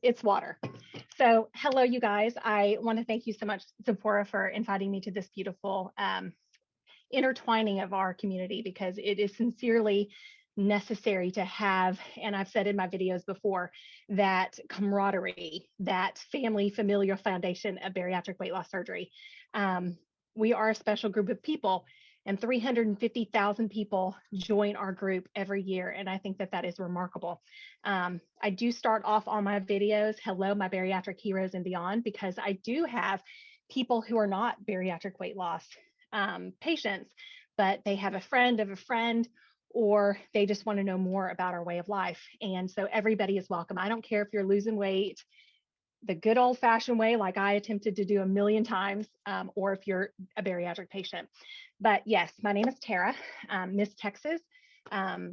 It's water. So hello, you guys. I want to thank you so much, Zipporah, for inviting me to this beautiful intertwining of our community, because it is sincerely necessary to have, and I've said in my videos before, that camaraderie, that family familial foundation of bariatric weight loss surgery. We are a special group of people, and 350,000 people join our group every year. And I think that that is remarkable. I do start off all my videos, hello, my bariatric heroes and beyond, because I do have people who are not bariatric weight loss patients, but they have a friend of a friend, or they just want to know more about our way of life. And so everybody is welcome. I don't care if you're losing weight the good old fashioned way, like I attempted to do a million times, or if you're a bariatric patient. But yes, my name is Tara. Miss Texas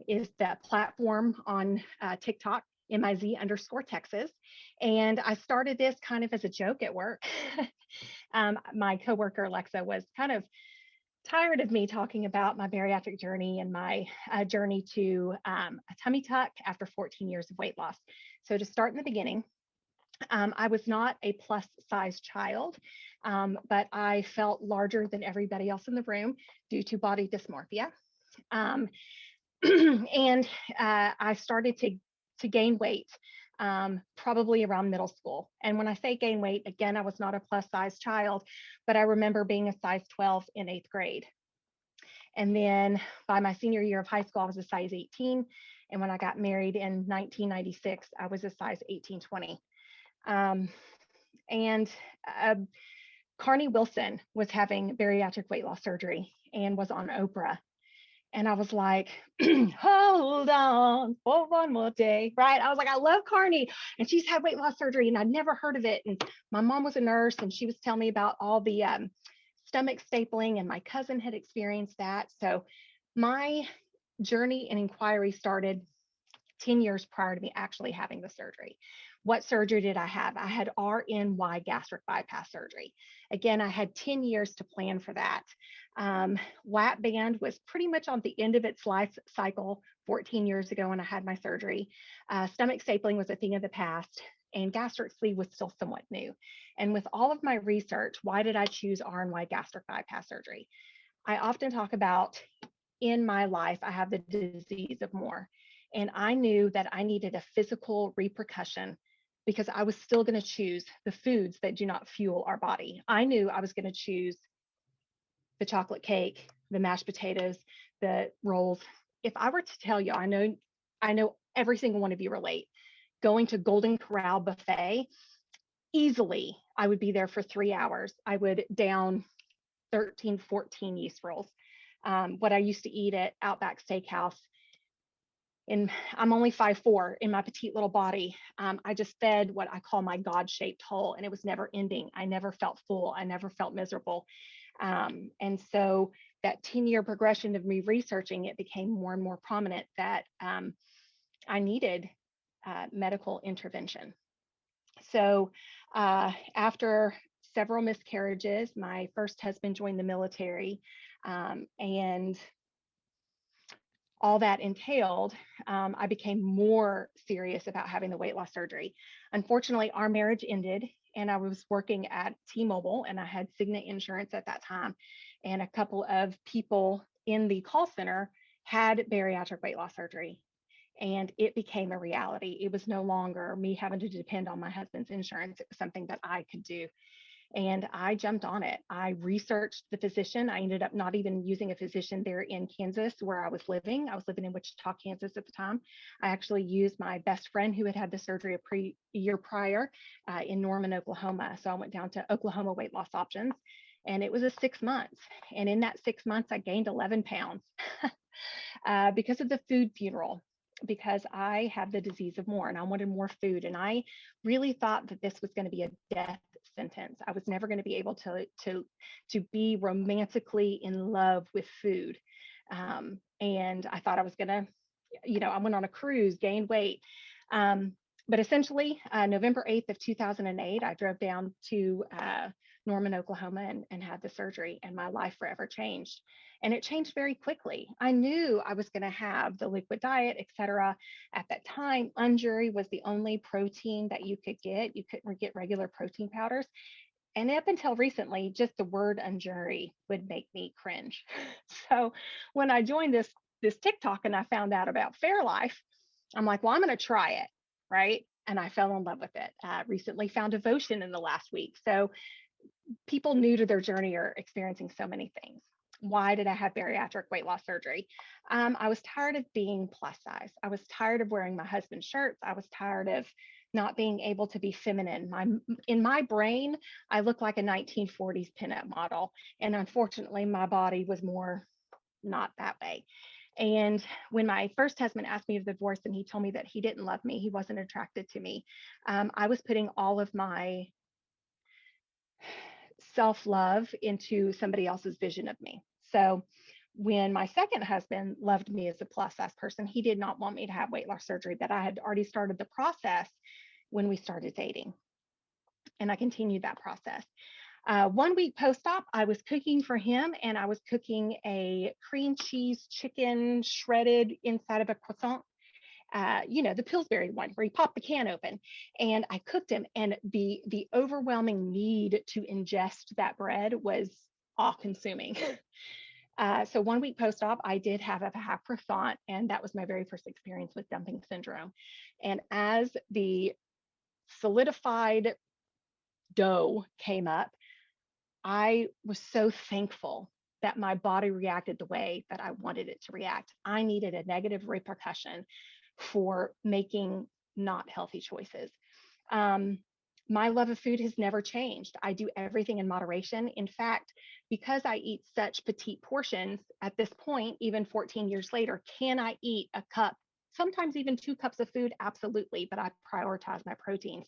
is the platform on TikTok, MIZ_Texas. And I started this kind of as a joke at work. My coworker, Alexa, was kind of tired of me talking about my bariatric journey and my journey to a tummy tuck after 14 years of weight loss. So to start in the beginning, I was not a plus size child, but I felt larger than everybody else in the room due to body dysmorphia. And I started to gain weight probably around middle school. And when I say gain weight, again, I was not a plus size child, but I remember being a size 12 in 8th grade. And then by my senior year of high school, I was a size 18. And when I got married in 1996, I was a size 18-20. And Carney Wilson was having bariatric weight loss surgery and was on Oprah. And I was like, hold on for one more day, right? I was like, I love Carney, and she's had weight loss surgery, and I'd never heard of it. And my mom was a nurse, and she was telling me about all the stomach stapling, and my cousin had experienced that. So my journey and inquiry started 10 years prior to me actually having the surgery. What surgery did I have? I had RNY gastric bypass surgery. Again, I had 10 years to plan for that. Lap band was pretty much on the end of its life cycle 14 years ago when I had my surgery. Stomach stapling was a thing of the past, and gastric sleeve was still somewhat new. And with all of my research, why did I choose RNY gastric bypass surgery? I often talk about in my life, I have the disease of more. And I knew that I needed a physical repercussion because I was still going to choose the foods that do not fuel our body. I knew I was going to choose the chocolate cake, the mashed potatoes, the rolls. If I were to tell you, I know every single one of you relate. Going to Golden Corral buffet, easily, I would be there for 3 hours. I would down 13, 14 yeast rolls. What I used to eat at Outback Steakhouse, and I'm only 5'4" in my petite little body. I just fed what I call my God-shaped hole, and it was never ending. I never felt full. I never felt miserable. And so that 10-year progression of me researching it became more and more prominent that I needed medical intervention. So after several miscarriages, my first husband joined the military, and all that entailed, I became more serious about having the weight loss surgery. Unfortunately, our marriage ended, and I was working at T-Mobile, and I had Cigna insurance at that time. And a couple of people in the call center had bariatric weight loss surgery, and it became a reality. It was no longer me having to depend on my husband's insurance. It was something that I could do. And I jumped on it. I researched the physician. I ended up not even using a physician there in Kansas where I was living. I was living in Wichita, Kansas at the time. I actually used my best friend who had had the surgery a year prior in Norman, Oklahoma. So I went down to Oklahoma Weight Loss Options, and it was a 6 months. And in that 6 months, I gained 11 pounds because of the food funeral, because I have the disease of more and I wanted more food. And I really thought that this was going to be a death sentence. I was never going to be able to be romantically in love with food. And I thought I was going to, I went on a cruise, gained weight. But essentially, November 8th of 2008, I drove down to Norman, Oklahoma, and had the surgery, and my life forever changed. And it changed very quickly. I knew I was going to have the liquid diet, et cetera. At that time, Unguri was the only protein that you could get. You couldn't get regular protein powders. And up until recently, just the word Unguri would make me cringe. So when I joined this TikTok and I found out about Fairlife, I'm like, well, I'm going to try it, right? And I fell in love with it. Recently found devotion in the last week. So people new to their journey are experiencing so many things. Why did I have bariatric weight loss surgery? I was tired of being plus size. I was tired of wearing my husband's shirts. I was tired of not being able to be feminine. In my brain, I looked like a 1940s pinup model. And unfortunately, my body was more not that way. And when my first husband asked me of the divorce and he told me that he didn't love me, he wasn't attracted to me, I was putting all of my self-love into somebody else's vision of me. So when my second husband loved me as a plus size person, he did not want me to have weight loss surgery, but I had already started the process when we started dating. And I continued that process. 1 week post-op, I was cooking for him, and I was cooking a cream cheese chicken shredded inside of a croissant. The Pillsbury one where you pop the can open, and I cooked him, and the overwhelming need to ingest that bread was all-consuming. So 1 week post-op, I did have a half croissant, and that was my very first experience with dumping syndrome. And as the solidified dough came up, I was so thankful that my body reacted the way that I wanted it to react. I needed a negative repercussion for making not healthy choices. My love of food has never changed. I do everything in moderation. In fact, because I eat such petite portions at this point, even 14 years later, can I eat a cup, sometimes even 2 cups of food? Absolutely, but I prioritize my proteins.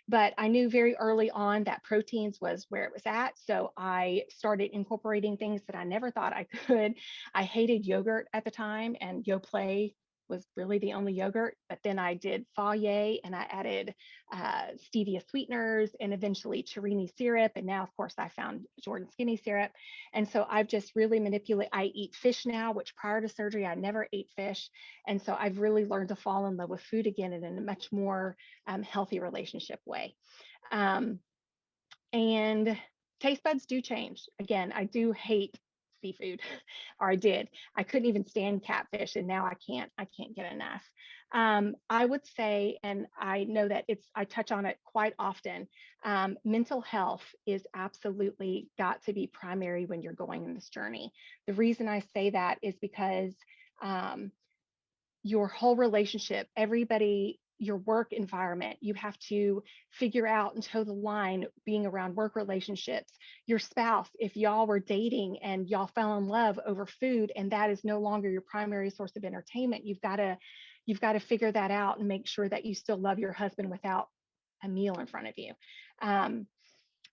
But I knew very early on that proteins was where it was at. So I started incorporating things that I never thought I could. I hated yogurt at the time, and Yoplait was really the only yogurt. But then I did Fage, and I added stevia sweeteners, and eventually Cherini syrup. And now, of course, I found Jordan Skinny syrup. And so I've just really manipulated. I eat fish now, which prior to surgery, I never ate fish. And so I've really learned to fall in love with food again in a much more healthy relationship way. And taste buds do change. Again, I do hate seafood, or I did. I couldn't even stand catfish, and now I can't. I can't get enough. I would say, and I know that I touch on it quite often. Mental health is absolutely got to be primary when you're going on this journey. The reason I say that is because your whole relationship, everybody, your work environment, you have to figure out and toe the line being around work relationships. Your spouse, if y'all were dating and y'all fell in love over food and that is no longer your primary source of entertainment, you've got to figure that out and make sure that you still love your husband without a meal in front of you. And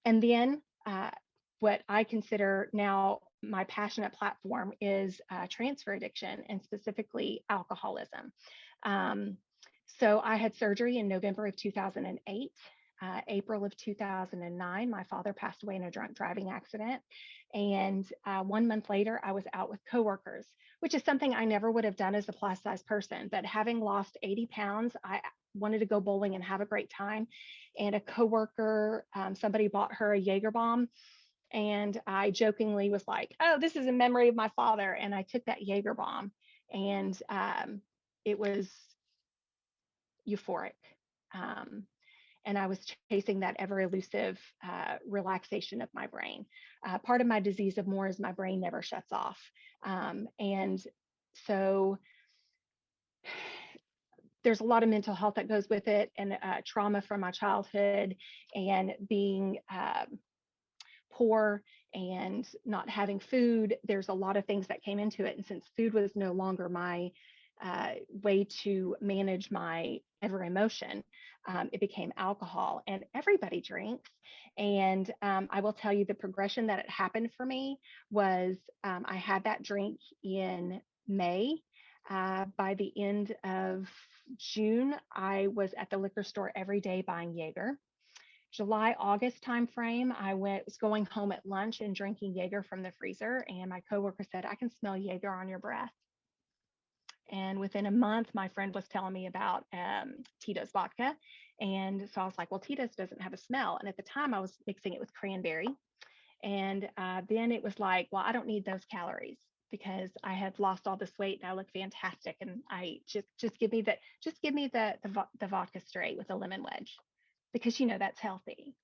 then what I consider now my passionate platform is transfer addiction, and specifically alcoholism. So I had surgery in November of 2008. April of 2009, my father passed away in a drunk driving accident. And 1 month later, I was out with coworkers, which is something I never would have done as a plus size person. But having lost 80 pounds, I wanted to go bowling and have a great time. And a coworker, somebody bought her a Jaeger bomb. And I jokingly was like, oh, this is in memory of my father. And I took that Jaeger bomb, and it was euphoric. And I was chasing that ever elusive relaxation of my brain. Part of my disease of more is my brain never shuts off. And so there's a lot of mental health that goes with it, and trauma from my childhood, and being poor and not having food. There's a lot of things that came into it. And since food was no longer my way to manage my every emotion, it became alcohol, and everybody drinks. And I will tell you the progression that it happened for me was I had that drink in May. By the end of June, I was at the liquor store every day buying Jaeger. July, August timeframe, I was going home at lunch and drinking Jaeger from the freezer. And my coworker said, I can smell Jaeger on your breath. And within a month, my friend was telling me about Tito's vodka. And so I was like, well, Tito's doesn't have a smell. And at the time, I was mixing it with cranberry. And then it was like, well, I don't need those calories because I had lost all this weight and I look fantastic. And I just give me the vodka straight with a lemon wedge because that's healthy.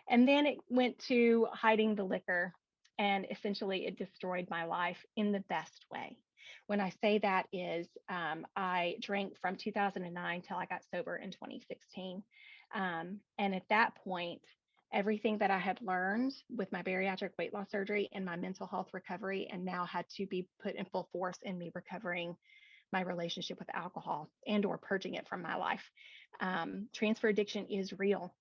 And then it went to hiding the liquor, and essentially it destroyed my life in the best way. When I say that is, I drank from 2009 till I got sober in 2016. And at that point, everything that I had learned with my bariatric weight loss surgery and my mental health recovery, and now had to be put in full force in me recovering my relationship with alcohol and or purging it from my life. Transfer addiction is real.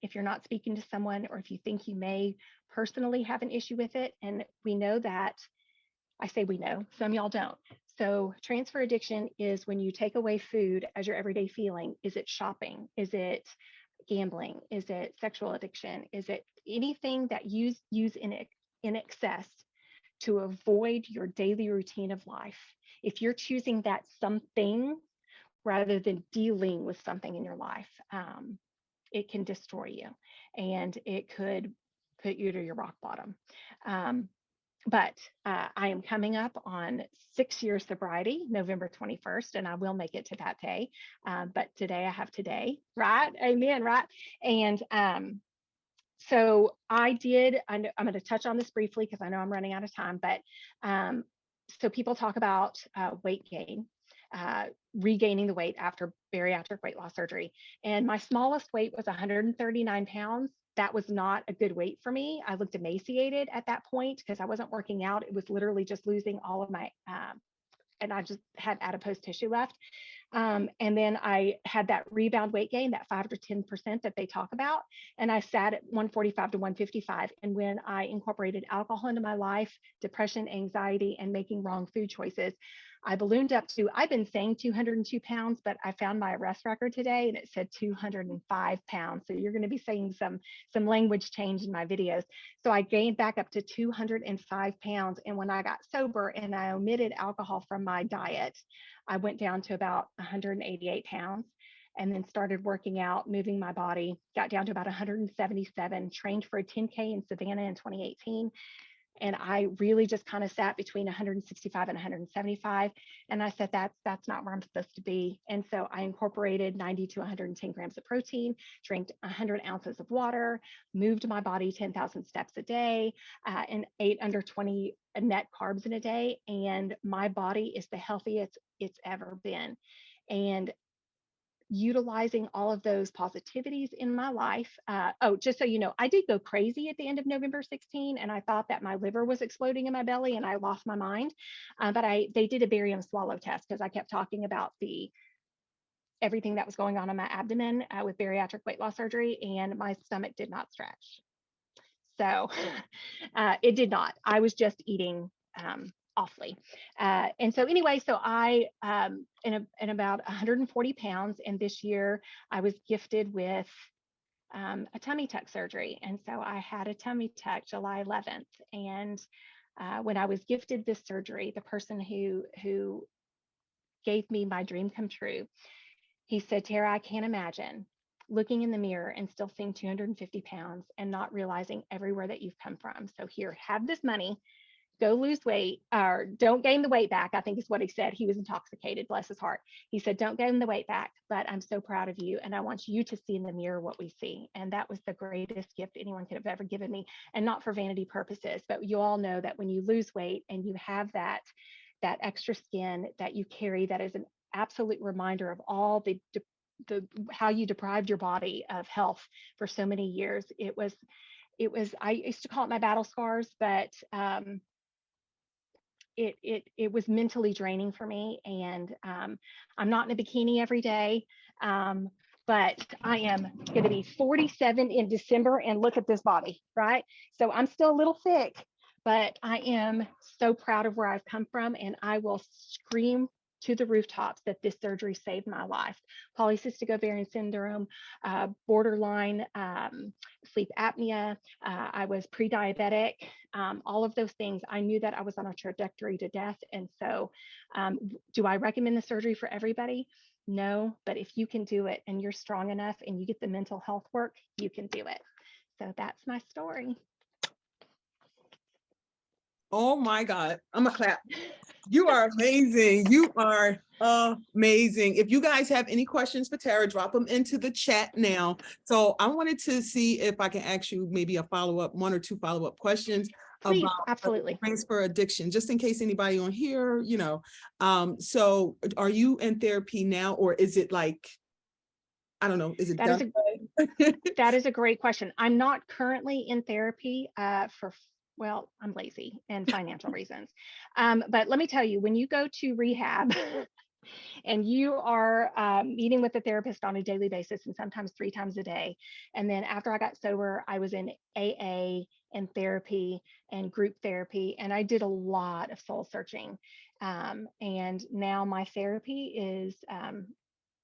If you're not speaking to someone, or if you think you may personally have an issue with it, and we know that, I say we know, some y'all don't. So transfer addiction is when you take away food as your everyday feeling. Is it shopping? Is it gambling? Is it sexual addiction? Is it anything that you use in excess to avoid your daily routine of life? If you're choosing that something rather than dealing with something in your life, it can destroy you, and it could put you to your rock bottom. But I am coming up on 6 years sobriety, November 21st, and I will make it to that day. But today I have today, right? Amen, right? And so I'm going to touch on this briefly because I know I'm running out of time, but so people talk about weight gain, regaining the weight after bariatric weight loss surgery. And my smallest weight was 139 pounds. That was not a good weight for me. I looked emaciated at that point because I wasn't working out. It was literally just losing all of my, and I just had adipose tissue left. And then I had that rebound weight gain, that 5 to 10% that they talk about. And I sat at 145 to 155. And when I incorporated alcohol into my life, depression, anxiety, and making wrong food choices, I ballooned up to, I've been saying 202 pounds, but I found my arrest record today and it said 205 pounds. So you're going to be seeing some language change in my videos. So I gained back up to 205 pounds. And when I got sober and I omitted alcohol from my diet, I went down to about 188 pounds, and then started working out, moving my body, got down to about 177, trained for a 10K in Savannah in 2018. And I really just kind of sat between 165 and 175. And I said, that's not where I'm supposed to be. And so I incorporated 90 to 110 grams of protein, drank 100 ounces of water, moved my body 10,000 steps a day, and ate under 20 net carbs in a day. And my body is the healthiest it's ever been. And utilizing all of those positivities in my life. Just so you know, I did go crazy at the end of November 16, and I thought that my liver was exploding in my belly and I lost my mind. But they did a barium swallow test because I kept talking about everything that was going on in my abdomen with bariatric weight loss surgery, and my stomach did not stretch. So it did not. I was just eating awfully. And so anyway, so I in about 140 pounds, and this year I was gifted with a tummy tuck surgery. And so I had a tummy tuck July 11th. And when I was gifted this surgery, the person who gave me my dream come true, he said, Tara, I can't imagine looking in the mirror and still seeing 250 pounds and not realizing everywhere that you've come from. So here, have this money, go lose weight, or don't gain the weight back, I think is what he said. He was intoxicated, bless his heart. He said, don't gain the weight back, but I'm so proud of you. And I want you to see in the mirror what we see. And that was the greatest gift anyone could have ever given me. And not for vanity purposes, but you all know that when you lose weight and you have that extra skin that you carry, that is an absolute reminder of all the how you deprived your body of health for so many years. It was, I used to call it my battle scars, but it was mentally draining for me. And I'm not in a bikini every day, but I am going to be 47 in December, and look at this body, right? So I'm still a little thick, but I am so proud of where I've come from, and I will scream to the rooftops that this surgery saved my life. Polycystic ovarian syndrome, borderline sleep apnea. I was pre-diabetic. All of those things. I knew that I was on a trajectory to death. And so, do I recommend the surgery for everybody? No, but if you can do it and you're strong enough and you get the mental health work, you can do it. So that's my story. Oh my God, I'm gonna clap. You are amazing. You are amazing. If you guys have any questions for Tara, drop them into the chat now. So I wanted to see if I can ask you maybe a follow-up, 1 or 2 follow-up questions. Please, About absolutely. transfer addiction, just in case anybody on here, you know. So are you in therapy now, or is it like, I don't know, is it done? That is a great question. I'm not currently in therapy well, I'm lazy and financial reasons. But let me tell you, when you go to rehab and you are meeting with a therapist on a daily basis and sometimes 3 times a day. And then after I got sober, I was in AA and therapy and group therapy, and I did a lot of soul searching. And now my therapy is,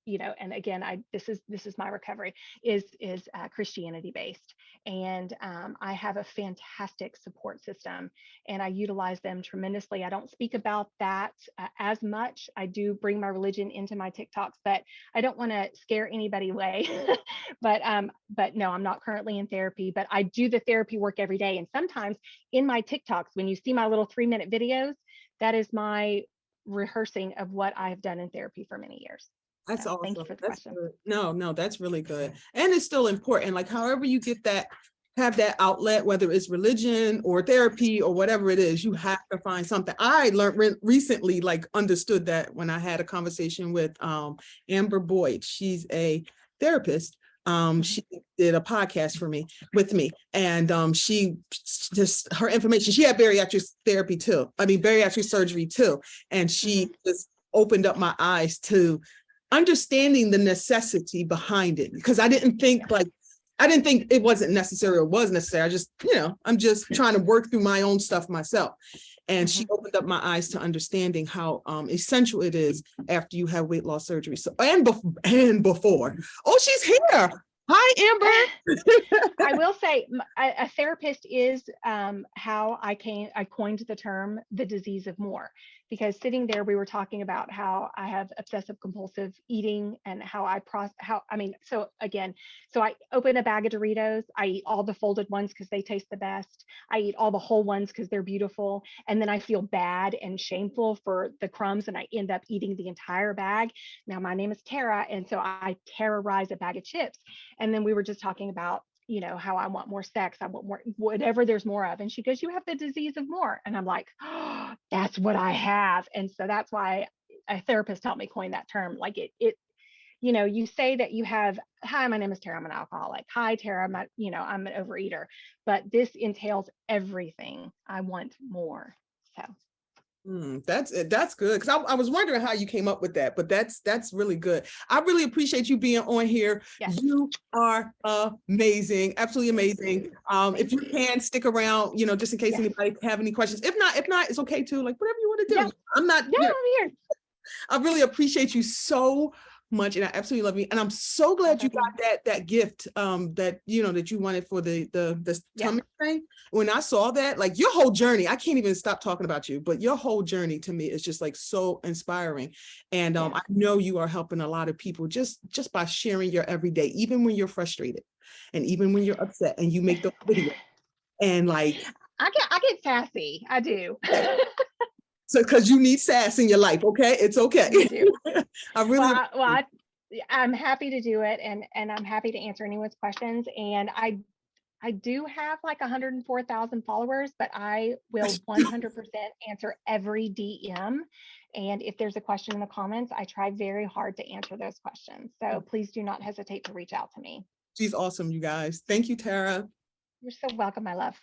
and again, this is my recovery is Christianity based, and I have a fantastic support system, and I utilize them tremendously. I don't speak about that as much. I do bring my religion into my TikToks, but I don't want to scare anybody away. but no, I'm not currently in therapy, but I do the therapy work every day, and sometimes in my TikToks, when you see my little 3-minute videos, that is my rehearsing of what I've done in therapy for many years. That's awesome. Thank you for the That's question. good. No, that's really good. And it's still important. Like however you get that, have that outlet, whether it's religion or therapy or whatever it is, you have to find something. I learned recently, like understood that when I had a conversation with Amber Boyd. She's a therapist. She did a podcast with me, and she just, her information, she had bariatric therapy too. I mean, bariatric surgery too. And she just opened up my eyes to understanding the necessity behind it, because I didn't think it wasn't necessary or was necessary. I just, I'm just trying to work through my own stuff myself. And she opened up my eyes to understanding how essential it is after you have weight loss surgery. So, and before. Oh, she's here. Hi, Amber. I will say a therapist is how I coined the term the disease of more, because sitting there, we were talking about how I have obsessive compulsive eating and so I open a bag of Doritos. I eat all the folded ones because they taste the best. I eat all the whole ones because they're beautiful. And then I feel bad and shameful for the crumbs, and I end up eating the entire bag. Now, my name is Tara, and so I terrorize a bag of chips. And then we were just talking about, how I want more sex. I want more, whatever there's more of. And she goes, you have the disease of more. And I'm like, oh, that's what I have. And so that's why a therapist helped me coin that term. Like you say that you have, hi, my name is Tara, I'm an alcoholic. Hi, Tara, I'm an overeater. But this entails everything. I want more. So. That's good, because I was wondering how you came up with that, but that's really good. I really appreciate you being on here. Yes. You are amazing, absolutely amazing. If you can stick around, just in case anybody have any questions. If not, it's okay too. Like whatever you want to do. Yeah. I'm not. Yeah, I'm here. I really appreciate you so much, and I absolutely love you. And I'm so glad you got that gift that you wanted for the tummy thing. When I saw that, like your whole journey, I can't even stop talking about you, but your whole journey to me is just like so inspiring. And I know you are helping a lot of people just by sharing your everyday, even when you're frustrated and even when you're upset, and you make the video and like I get sassy. I do. So, because you need sass in your life, okay? It's okay. You do. I'm happy to do it, and I'm happy to answer anyone's questions. And I do have like 104,000 followers, but I will 100% answer every DM. And if there's a question in the comments, I try very hard to answer those questions. So please do not hesitate to reach out to me. She's awesome, you guys. Thank you, Tara. You're so welcome, my love.